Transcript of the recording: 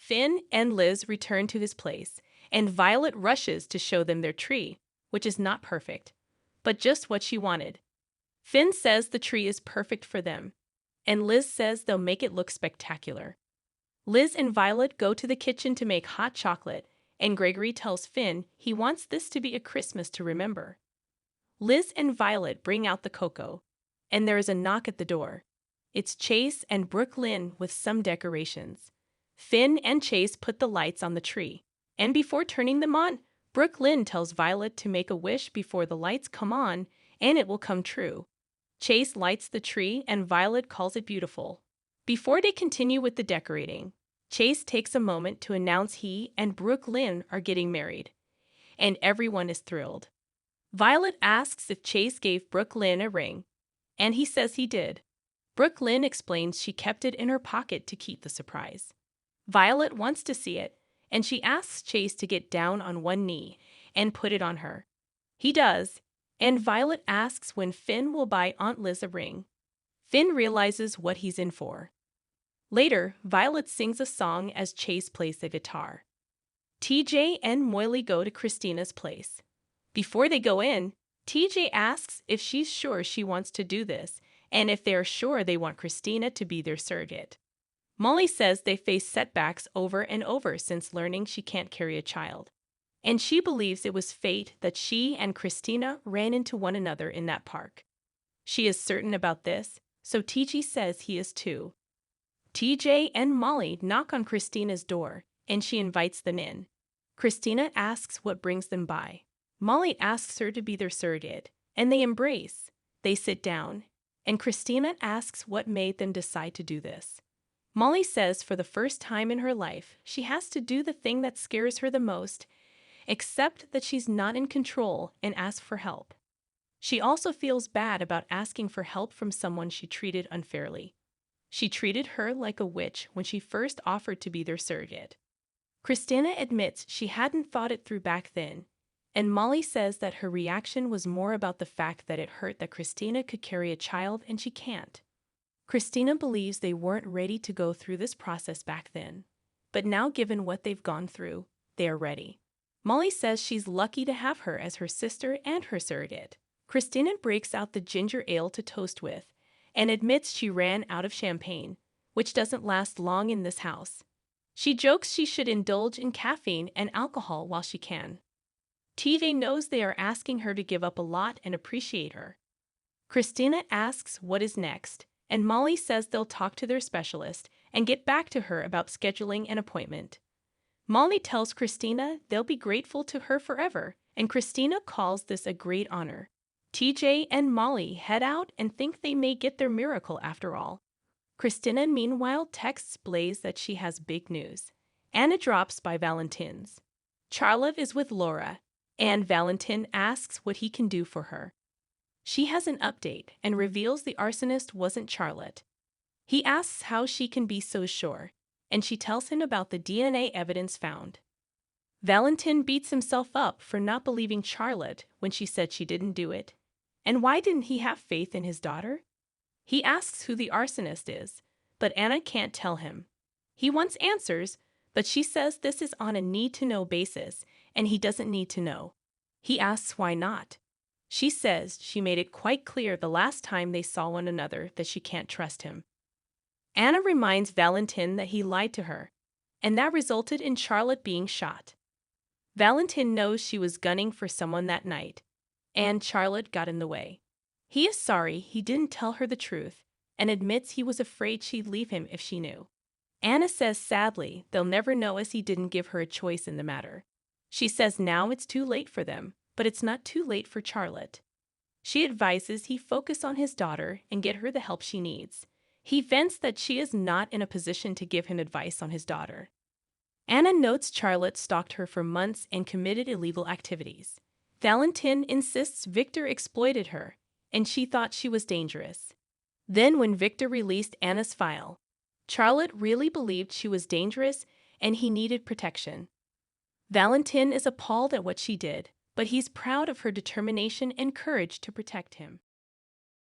Finn and Liz return to his place, and Violet rushes to show them their tree, which is not perfect, but just what she wanted. Finn says the tree is perfect for them, and Liz says they'll make it look spectacular. Liz and Violet go to the kitchen to make hot chocolate, and Gregory tells Finn he wants this to be a Christmas to remember. Liz and Violet bring out the cocoa, and there is a knock at the door. It's Chase and Brooklyn with some decorations. Finn and Chase put the lights on the tree, and before turning them on, Brooklyn tells Violet to make a wish before the lights come on, and it will come true. Chase lights the tree, and Violet calls it beautiful. Before they continue with the decorating, Chase takes a moment to announce he and Brooklyn are getting married, and everyone is thrilled. Violet asks if Chase gave Brooklyn a ring, and he says he did. Brooklyn explains she kept it in her pocket to keep the surprise. Violet wants to see it, and she asks Chase to get down on one knee and put it on her. He does, and Violet asks when Finn will buy Aunt Liz a ring. Finn realizes what he's in for. Later, Violet sings a song as Chase plays the guitar. TJ and Molly go to Christina's place. Before they go in, TJ asks if she's sure she wants to do this, and if they are sure they want Christina to be their surrogate. Molly says they face setbacks over and over since learning she can't carry a child, and she believes it was fate that she and Christina ran into one another in that park. She is certain about this, so TJ says he is too. TJ and Molly knock on Christina's door, and she invites them in. Christina asks what brings them by. Molly asks her to be their surrogate, and they embrace. They sit down, and Christina asks what made them decide to do this. Molly says for the first time in her life, she has to do the thing that scares her the most, except that she's not in control, and asks for help. She also feels bad about asking for help from someone she treated unfairly. She treated her like a witch when she first offered to be their surrogate. Christina admits she hadn't thought it through back then, and Molly says that her reaction was more about the fact that it hurt that Christina could carry a child and she can't. Christina believes they weren't ready to go through this process back then, but now given what they've gone through, they are ready. Molly says she's lucky to have her as her sister and her surrogate. Christina breaks out the ginger ale to toast with, and admits she ran out of champagne, which doesn't last long in this house. She jokes she should indulge in caffeine and alcohol while she can. TJ knows they are asking her to give up a lot and appreciate her. Christina asks what is next, and Molly says they'll talk to their specialist and get back to her about scheduling an appointment. Molly tells Christina they'll be grateful to her forever, and Christina calls this a great honor. TJ and Molly head out and think they may get their miracle after all. Christina meanwhile texts Blaze that she has big news. Anna drops by Valentin's. Charlotte is with Laura, and Valentin asks what he can do for her. She has an update and reveals the arsonist wasn't Charlotte. He asks how she can be so sure, and she tells him about the DNA evidence found. Valentin beats himself up for not believing Charlotte when she said she didn't do it. And why didn't he have faith in his daughter? He asks who the arsonist is, but Anna can't tell him. He wants answers, but she says this is on a need-to-know basis, and he doesn't need to know. He asks why not. She says she made it quite clear the last time they saw one another that she can't trust him. Anna reminds Valentin that he lied to her, and that resulted in Charlotte being shot. Valentin knows she was gunning for someone that night, and Charlotte got in the way. He is sorry he didn't tell her the truth and admits he was afraid she'd leave him if she knew. Anna says sadly they'll never know as he didn't give her a choice in the matter. She says now it's too late for them, but it's not too late for Charlotte. She advises he focus on his daughter and get her the help she needs. He vents that she is not in a position to give him advice on his daughter. Anna notes Charlotte stalked her for months and committed illegal activities. Valentin insists Victor exploited her, and she thought she was dangerous. Then when Victor released Anna's file, Charlotte really believed she was dangerous and he needed protection. Valentin is appalled at what she did, but he's proud of her determination and courage to protect him.